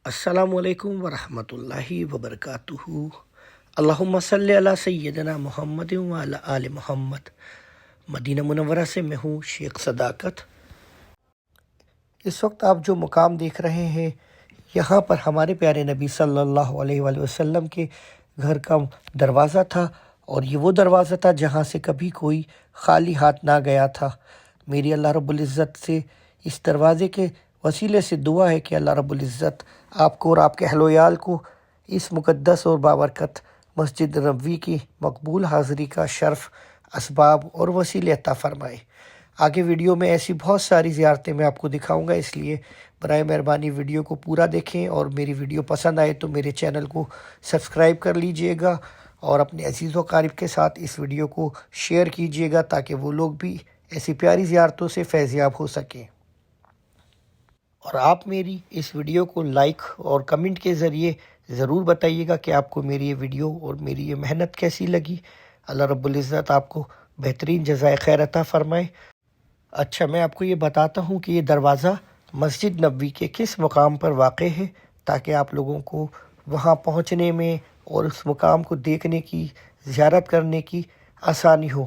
السلام علیکم ورحمۃ اللہ وبرکاتہ۔ اللہم صلی علی سیدنا محمد وعلی آل محمد۔ مدینہ منورہ سے میں ہوں شیخ صداقت۔ اس وقت آپ جو مقام دیکھ رہے ہیں، یہاں پر ہمارے پیارے نبی صلی اللہ علیہ وآلہ وسلم کے گھر کا دروازہ تھا، اور یہ وہ دروازہ تھا جہاں سے کبھی کوئی خالی ہاتھ نہ گیا تھا۔ میری اللہ رب العزت سے اس دروازے کے وسیلے سے دعا ہے کہ اللہ رب العزت آپ کو اور آپ کے اہل و عیال کو اس مقدس اور بابرکت مسجد نبوی کی مقبول حاضری کا شرف، اسباب اور وسیلے عطا فرمائے۔ آگے ویڈیو میں ایسی بہت ساری زیارتیں میں آپ کو دکھاؤں گا، اس لیے برائے مہربانی ویڈیو کو پورا دیکھیں، اور میری ویڈیو پسند آئے تو میرے چینل کو سبسکرائب کر لیجئے گا، اور اپنے عزیز و قارب کے ساتھ اس ویڈیو کو شیئر کیجئے گا تاکہ وہ لوگ بھی ایسی پیاری زیارتوں سے فیضیاب ہو سکیں۔ اور آپ میری اس ویڈیو کو لائک اور کمنٹ کے ذریعے ضرور بتائیے گا کہ آپ کو میری یہ ویڈیو اور میری یہ محنت کیسی لگی۔ اللہ رب العزت آپ کو بہترین جزائے خیر عطا فرمائے۔ اچھا، میں آپ کو یہ بتاتا ہوں کہ یہ دروازہ مسجد نبوی کے کس مقام پر واقع ہے، تاکہ آپ لوگوں کو وہاں پہنچنے میں اور اس مقام کو دیکھنے کی، زیارت کرنے کی آسانی ہو۔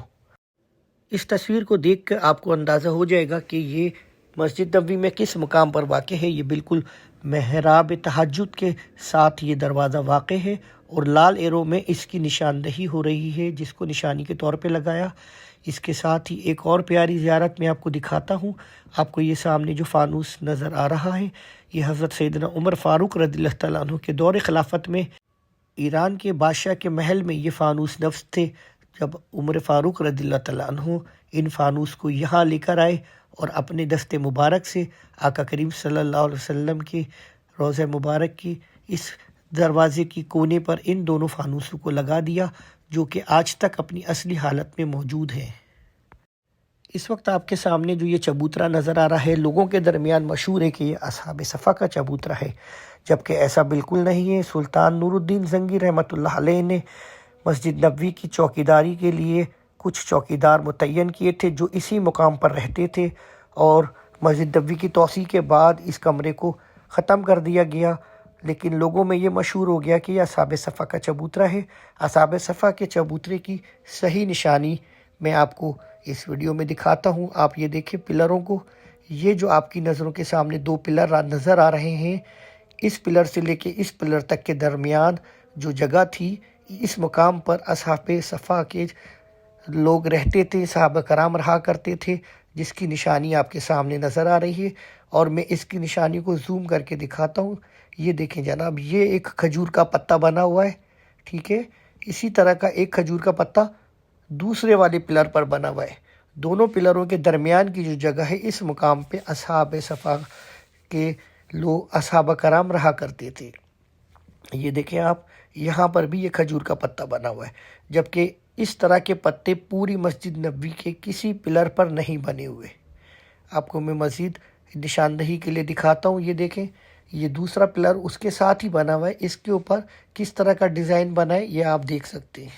اس تصویر کو دیکھ کر آپ کو اندازہ ہو جائے گا کہ یہ مسجد نبوی میں کس مقام پر واقع ہے۔ یہ بالکل محراب تہجد کے ساتھ یہ دروازہ واقع ہے، اور لال ایرو میں اس کی نشاندہی ہو رہی ہے، جس کو نشانی کے طور پہ لگایا۔ اس کے ساتھ ہی ایک اور پیاری زیارت میں آپ کو دکھاتا ہوں۔ آپ کو یہ سامنے جو فانوس نظر آ رہا ہے، یہ حضرت سیدنا عمر فاروق رضی اللہ تعالیٰ عنہ کے دور خلافت میں ایران کے بادشاہ کے محل میں یہ فانوس نفس تھے۔ جب عمر فاروق رضی اللہ تعالیٰ عنہ ان فانوس کو یہاں لے کر آئے اور اپنے دست مبارک سے آقا کریم صلی اللہ علیہ وسلم کے روضہ مبارک کی اس دروازے کی کونے پر ان دونوں فانوسوں کو لگا دیا، جو کہ آج تک اپنی اصلی حالت میں موجود ہیں۔ اس وقت آپ کے سامنے جو یہ چبوترا نظر آ رہا ہے، لوگوں کے درمیان مشہور ہے کہ یہ اصحاب صفا کا چبوترا ہے، جبکہ ایسا بالکل نہیں ہے۔ سلطان نور الدین زنگی رحمۃ اللہ علیہ نے مسجد نبوی کی چوکیداری کے لیے کچھ چوکیدار متعین کیے تھے، جو اسی مقام پر رہتے تھے، اور مسجد نبوی کی توسیع کے بعد اس کمرے کو ختم کر دیا گیا، لیکن لوگوں میں یہ مشہور ہو گیا کہ یہ اصحاب صفا کا چبوترا ہے۔ اصحاب صفا کے چبوترے کی صحیح نشانی میں آپ کو اس ویڈیو میں دکھاتا ہوں۔ آپ یہ دیکھیں پلروں کو، یہ جو آپ کی نظروں کے سامنے دو پلر نظر آ رہے ہیں، اس پلر سے لے کے اس پلر تک کے درمیان جو جگہ تھی، اس مقام پر اصحاب صفا کے لوگ رہتے تھے، صحابہ کرام رہا کرتے تھے، جس کی نشانی آپ کے سامنے نظر آ رہی ہے۔ اور میں اس کی نشانی کو زوم کر کے دکھاتا ہوں۔ یہ دیکھیں جناب، یہ ایک کھجور کا پتا بنا ہوا ہے، ٹھیک ہے۔ اسی طرح کا ایک کھجور کا پتا دوسرے والے پلر پر بنا ہوا ہے۔ دونوں پلروں کے درمیان کی جو جگہ ہے، اس مقام پہ اصحاب صفا کے لوگ، صحابہ کرام رہا کرتے تھے۔ یہ دیکھیں آپ، یہاں پر بھی یہ کھجور کا پتا بنا ہوا ہے، جبکہ اس طرح کے پتے پوری مسجد نبوی کے کسی پلر پر نہیں بنے ہوئے۔ آپ کو میں مزید نشاندہی کے لیے دکھاتا ہوں۔ یہ دیکھیں، یہ دوسرا پلر اس کے ساتھ ہی بنا ہوا ہے، اس کے اوپر کس طرح کا ڈیزائن بنا ہے یہ آپ دیکھ سکتے ہیں۔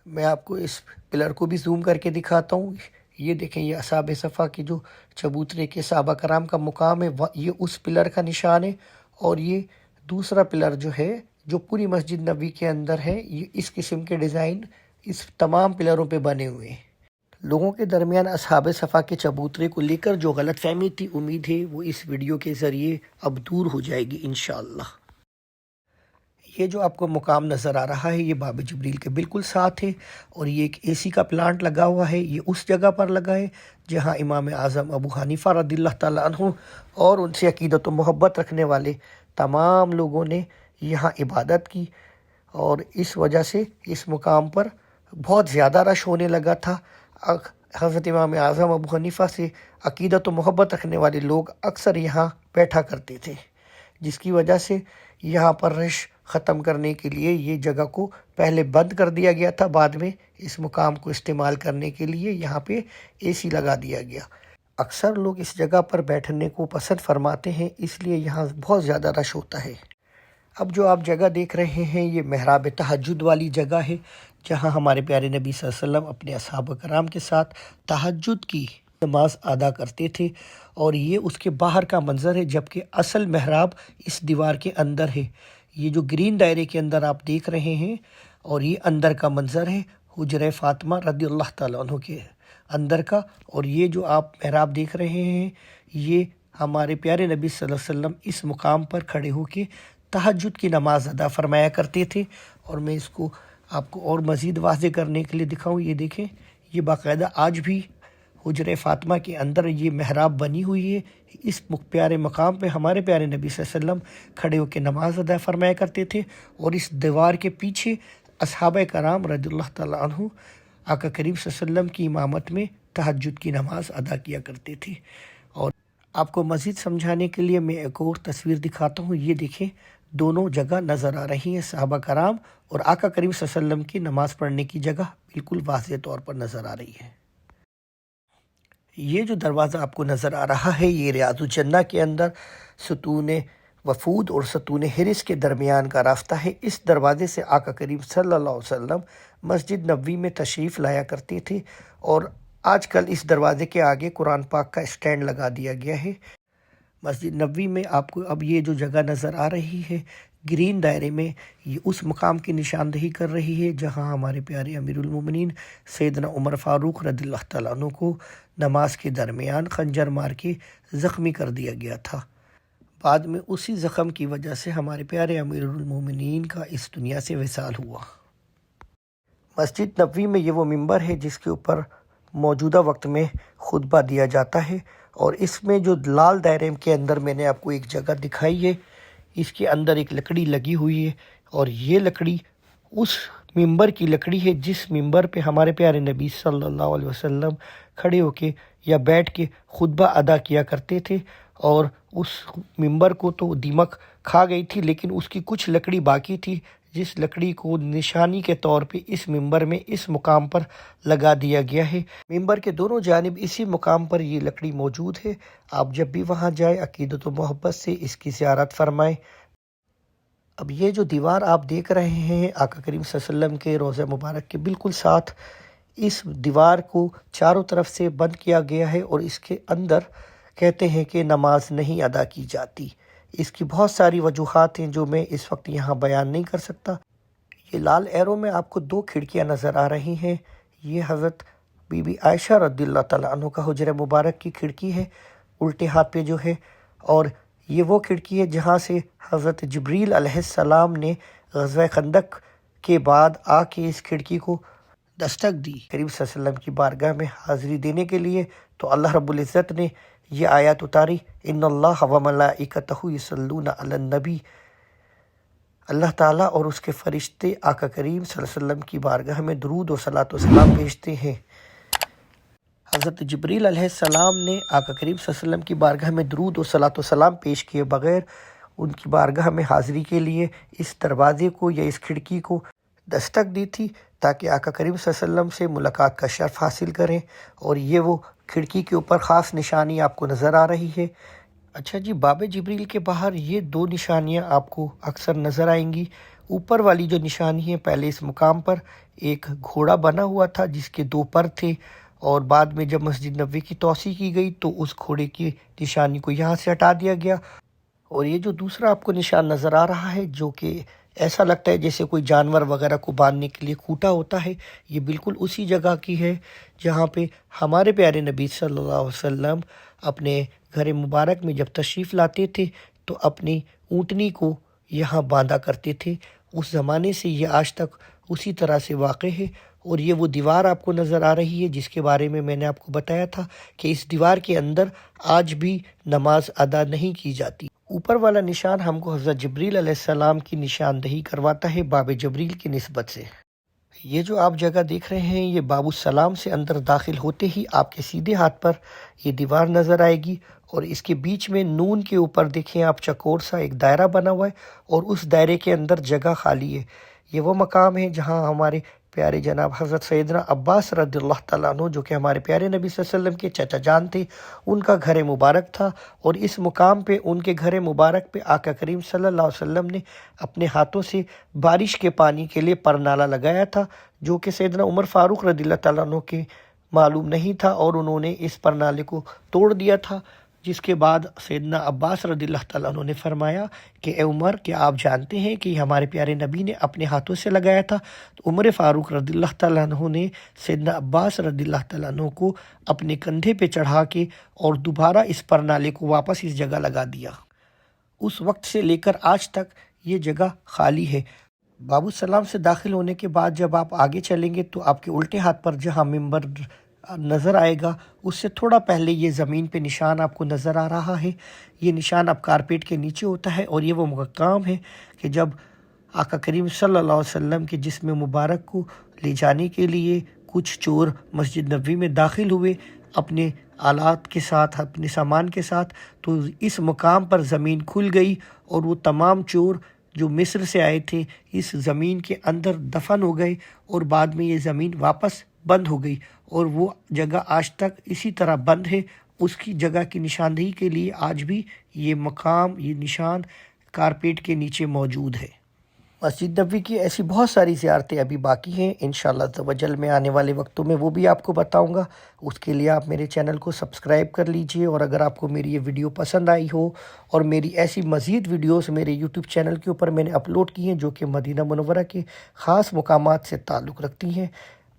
میں آپ کو اس پلر کو بھی زوم کر کے دکھاتا ہوں۔ یہ دیکھیں، یہ اصحاب صفا کی جو چبوترے کے صحابہ کرام کا مقام ہے، یہ اس پلر کا نشان ہے، اور یہ دوسرا پلر جو ہے، جو پوری مسجد نبوی کے اندر ہے، یہ اس قسم کے ڈیزائن اس تمام پلروں پہ بنے ہوئے ہیں۔ لوگوں کے درمیان اصحاب صفا کے چبوترے کو لے کر جو غلط فہمی تھی، امید ہے وہ اس ویڈیو کے ذریعے اب دور ہو جائے گی انشاءاللہ۔ یہ جو آپ کو مقام نظر آ رہا ہے، یہ باب جبریل کے بالکل ساتھ ہے، اور یہ ایک اے سی کا پلانٹ لگا ہوا ہے۔ یہ اس جگہ پر لگا ہے جہاں امام اعظم ابو حنیفہ رضی اللہ تعالیٰ عنہ اور ان سے عقیدت و محبت رکھنے والے تمام لوگوں نے یہاں عبادت کی، اور اس وجہ سے اس مقام پر بہت زیادہ رش ہونے لگا تھا۔ حضرت امام اعظم ابو حنیفہ سے عقیدت و محبت رکھنے والے لوگ اکثر یہاں بیٹھا کرتے تھے، جس کی وجہ سے یہاں پر رش ختم کرنے کے لیے یہ جگہ کو پہلے بند کر دیا گیا تھا، بعد میں اس مقام کو استعمال کرنے کے لیے یہاں پہ اے سی لگا دیا گیا۔ اکثر لوگ اس جگہ پر بیٹھنے کو پسند فرماتے ہیں، اس لیے یہاں بہت زیادہ رش ہوتا ہے۔ اب جو آپ جگہ دیکھ رہے ہیں، یہ محراب تہجد والی جگہ ہے، جہاں ہمارے پیارے نبی صلی اللہ علیہ وسلم اپنے اصحاب کرام کے ساتھ تہجد کی نماز ادا کرتے تھے، اور یہ اس کے باہر کا منظر ہے، جبکہ اصل محراب اس دیوار کے اندر ہے۔ یہ جو گرین دائرے کے اندر آپ دیکھ رہے ہیں، اور یہ اندر کا منظر ہے حجرہ فاطمہ رضی اللہ تعالیٰ عنہ کے اندر کا، اور یہ جو آپ محراب دیکھ رہے ہیں، یہ ہمارے پیارے نبی صلی اللہ علیہ وسلم اس مقام پر کھڑے ہو کے تہجد کی نماز ادا فرمایا کرتے تھے۔ اور میں اس کو آپ کو اور مزید واضح کرنے کے لیے دکھاؤں، یہ دیکھیں، یہ باقاعدہ آج بھی حجرہ فاطمہ کے اندر یہ محراب بنی ہوئی ہے۔ اس پیارے مقام پہ ہمارے پیارے نبی صلی اللہ علیہ وسلم کھڑے ہو کے نماز ادا فرمایا کرتے تھے، اور اس دیوار کے پیچھے اصحابہ کرام رضی اللہ تعالیٰ عنہ آقا کریم صلی اللہ علیہ وسلم کی امامت میں تہجد کی نماز ادا کیا کرتے تھے۔ اور آپ کو مزید سمجھانے کے لیے میں ایک اور تصویر دکھاتا ہوں، یہ دیکھیں، دونوں جگہ نظر آ رہی ہیں، صحابہ کرام اور آقا کریم صلی اللہ علیہ وسلم کی نماز پڑھنے کی جگہ بالکل واضح طور پر نظر آ رہی ہے۔ یہ جو دروازہ آپ کو نظر آ رہا ہے، یہ ریاض الجنہ کے اندر ستون وفود اور ستون حرس کے درمیان کا راستہ ہے۔ اس دروازے سے آقا کریم صلی اللہ علیہ وسلم مسجد نبوی میں تشریف لایا کرتے تھے، اور آج کل اس دروازے کے آگے قرآن پاک کا اسٹینڈ لگا دیا گیا ہے۔ مسجد نبوی میں آپ کو اب یہ جو جگہ نظر آ رہی ہے گرین دائرے میں، یہ اس مقام کی نشاندہی کر رہی ہے جہاں ہمارے پیارے امیر المومنین سیدنا عمر فاروق رضی اللہ تعالیٰ عنہ کو نماز کے درمیان خنجر مار کے زخمی کر دیا گیا تھا۔ بعد میں اسی زخم کی وجہ سے ہمارے پیارے امیر المومنین کا اس دنیا سے وصال ہوا۔ مسجد نبوی میں یہ وہ ممبر ہے جس کے اوپر موجودہ وقت میں خطبہ دیا جاتا ہے، اور اس میں جو لال دائرے کے اندر میں نے آپ کو ایک جگہ دکھائی ہے، اس کے اندر ایک لکڑی لگی ہوئی ہے، اور یہ لکڑی اس ممبر کی لکڑی ہے جس ممبر پہ ہمارے پیارے نبی صلی اللہ علیہ وسلم کھڑے ہو کے یا بیٹھ کے خطبہ ادا کیا کرتے تھے۔ اور اس ممبر کو تو دیمک کھا گئی تھی، لیکن اس کی کچھ لکڑی باقی تھی، جس لکڑی کو نشانی کے طور پہ اس ممبر میں اس مقام پر لگا دیا گیا ہے۔ ممبر کے دونوں جانب اسی مقام پر یہ لکڑی موجود ہے۔ آپ جب بھی وہاں جائیں عقیدت و محبت سے اس کی زیارت فرمائیں۔ اب یہ جو دیوار آپ دیکھ رہے ہیں آقا کریم صلی اللہ علیہ وسلم کے روضہ مبارک کے بالکل ساتھ، اس دیوار کو چاروں طرف سے بند کیا گیا ہے، اور اس کے اندر کہتے ہیں کہ نماز نہیں ادا کی جاتی۔ اس کی بہت ساری وجوہات ہیں جو میں اس وقت یہاں بیان نہیں کر سکتا۔ یہ لال ایرو میں آپ کو دو کھڑکیاں نظر آ رہی ہیں، یہ حضرت بی بی عائشہ رضی اللہ تعالیٰ عنہ کا حجرہ مبارک کی کھڑکی ہے، الٹے ہاتھ پہ جو ہے، اور یہ وہ کھڑکی ہے جہاں سے حضرت جبریل علیہ السلام نے غزوہ خندق کے بعد آ کے اس کھڑکی کو دستک دی کریم صلی اللہ علیہ وسلم کی بارگاہ میں حاضری دینے کے لیے۔ تو اللہ رب العزت نے یہ آیات اتاری، ان اللہ و ملائکتہ یصلون علی النبی، اللہ تعالیٰ اور اس کے فرشتے آقا کریم صلی اللہ علیہ وسلم کی بارگاہ میں درود و صلاۃ و سلام بھیجتے ہیں۔ حضرت جبریل علیہ السلام نے آقا کریم صلی اللہ علیہ وسلم کی بارگاہ میں درود و صلاۃ و سلام پیش کیے بغیر ان کی بارگاہ میں حاضری کے لیے اس دروازے کو یا اس کھڑکی کو دستک دی تھی، تاکہ آقا کریم صلی اللہ علیہ وسلم سے ملاقات کا شرف حاصل کریں۔ اور یہ وہ کھڑکی کے اوپر خاص نشانی آپ کو نظر آ رہی ہے۔ اچھا جی، باب جبریل کے باہر یہ دو نشانیاں آپ کو اکثر نظر آئیں گی۔ اوپر والی جو نشانی ہے، پہلے اس مقام پر ایک گھوڑا بنا ہوا تھا جس کے دو پر تھے، اور بعد میں جب مسجد نبوی کی توسیع کی گئی تو اس گھوڑے کی نشانی کو یہاں سے ہٹا دیا گیا۔ اور یہ جو دوسرا آپ کو نشان نظر آ رہا ہے، جو کہ ایسا لگتا ہے جیسے کوئی جانور وغیرہ کو باندھنے کے لیے کھوٹا ہوتا ہے، یہ بالکل اسی جگہ کی ہے جہاں پہ ہمارے پیارے نبی صلی اللہ علیہ وسلم اپنے گھر مبارک میں جب تشریف لاتے تھے تو اپنی اونٹنی کو یہاں باندھا کرتے تھے۔ اس زمانے سے یہ آج تک اسی طرح سے واقع ہے۔ اور یہ وہ دیوار آپ کو نظر آ رہی ہے جس کے بارے میں نے آپ کو بتایا تھا کہ اس دیوار کے اندر آج بھی نماز ادا نہیں کی جاتی۔ اوپر والا نشان ہم کو حضرت جبریل علیہ السلام کی نشاندہی کرواتا ہے باب جبریل کی نسبت سے۔ یہ جو آپ جگہ دیکھ رہے ہیں، یہ باب السلام سے اندر داخل ہوتے ہی آپ کے سیدھے ہاتھ پر یہ دیوار نظر آئے گی، اور اس کے بیچ میں نون کے اوپر دیکھیں آپ چکور سا ایک دائرہ بنا ہوا ہے، اور اس دائرے کے اندر جگہ خالی ہے۔ یہ وہ مقام ہے جہاں ہمارے پیارے جناب حضرت سیدنا عباس رضی اللہ تعالیٰ عنہ، جو کہ ہمارے پیارے نبی صلی اللہ علیہ وسلم کے چچا جان تھے، ان کا گھر مبارک تھا، اور اس مقام پہ ان کے گھر مبارک پہ آقا کریم صلی اللہ علیہ وسلم نے اپنے ہاتھوں سے بارش کے پانی کے لیے پرنالہ لگایا تھا، جو کہ سیدنا عمر فاروق رضی اللہ تعالیٰ عنہ کے معلوم نہیں تھا اور انہوں نے اس پرنالے کو توڑ دیا تھا، جس کے بعد سیدنا عباس رضی اللہ تعالیٰ عنہ نے فرمایا کہ اے عمر، کیا آپ جانتے ہیں کہ ہمارے پیارے نبی نے اپنے ہاتھوں سے لگایا تھا؟ تو عمر فاروق رضی اللہ تعالیٰ عنہ نے سیدنا عباس رضی اللہ تعالیٰ عنہ کو اپنے کندھے پہ چڑھا کے اور دوبارہ اس پرنالے کو واپس اس جگہ لگا دیا۔ اس وقت سے لے کر آج تک یہ جگہ خالی ہے۔ باب السلام سے داخل ہونے کے بعد جب آپ آگے چلیں گے تو آپ کے الٹے ہاتھ پر جہاں ممبر نظر آئے گا، اس سے تھوڑا پہلے یہ زمین پہ نشان آپ کو نظر آ رہا ہے۔ یہ نشان اب کارپیٹ کے نیچے ہوتا ہے، اور یہ وہ مقام ہے کہ جب آقا کریم صلی اللہ علیہ وسلم کے جسم مبارک کو لے جانے کے لیے کچھ چور مسجد نبوی میں داخل ہوئے اپنے آلات کے ساتھ، اپنے سامان کے ساتھ، تو اس مقام پر زمین کھل گئی اور وہ تمام چور جو مصر سے آئے تھے اس زمین کے اندر دفن ہو گئے، اور بعد میں یہ زمین واپس بند ہو گئی، اور وہ جگہ آج تک اسی طرح بند ہے۔ اس کی جگہ کی نشاندہی کے لیے آج بھی یہ مقام، یہ نشان کارپیٹ کے نیچے موجود ہے۔ مسجد نبوی کی ایسی بہت ساری زیارتیں ابھی باقی ہیں، انشاءاللہ عز و جل میں آنے والے وقتوں میں وہ بھی آپ کو بتاؤں گا۔ اس کے لیے آپ میرے چینل کو سبسکرائب کر لیجئے، اور اگر آپ کو میری یہ ویڈیو پسند آئی ہو اور میری ایسی مزید ویڈیوز میرے یوٹیوب چینل کے اوپر میں نے اپلوڈ کی ہیں جو کہ مدینہ منورہ کے خاص مقامات سے تعلق رکھتی ہیں،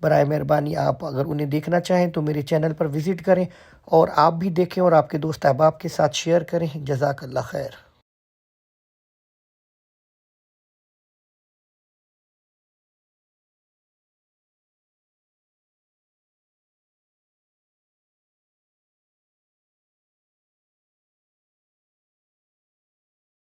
برائے مہربانی آپ اگر انہیں دیکھنا چاہیں تو میرے چینل پر وزٹ کریں، اور آپ بھی دیکھیں اور آپ کے دوست احباب کے ساتھ شیئر کریں۔ جزاک اللہ خیر۔